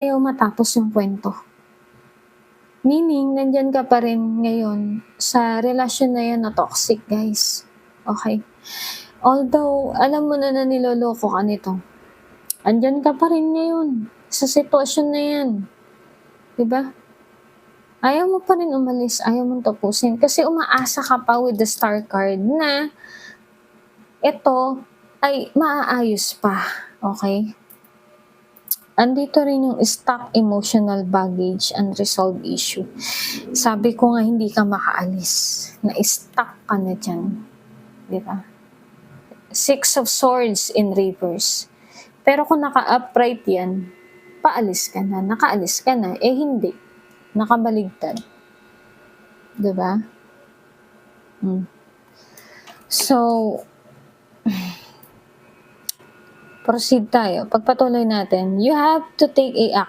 ayaw matapos yung kwento. Meaning, nandiyan ka pa rin ngayon sa relasyon na yan na toxic, guys. Okay? Although, alam mo na na niloloko ka nito, andyan ka pa rin ngayon sa sitwasyon na yan. Diba? Ayaw mo pa rin umalis, ayaw mong tapusin. Kasi umaasa ka pa with the star card na ito ay maaayos pa. Okay? Andito rin yung stuck emotional baggage, unresolved issue. Sabi ko nga hindi ka makaalis. Na-stuck ka na dyan. Diba? Six of Swords in reverse. Pero kung naka-upright yan, paalis ka na, nakaalis ka na. Eh hindi. Nakabaligtad. Diba? So, proceed tayo. Pagpatuloy natin, you have to take a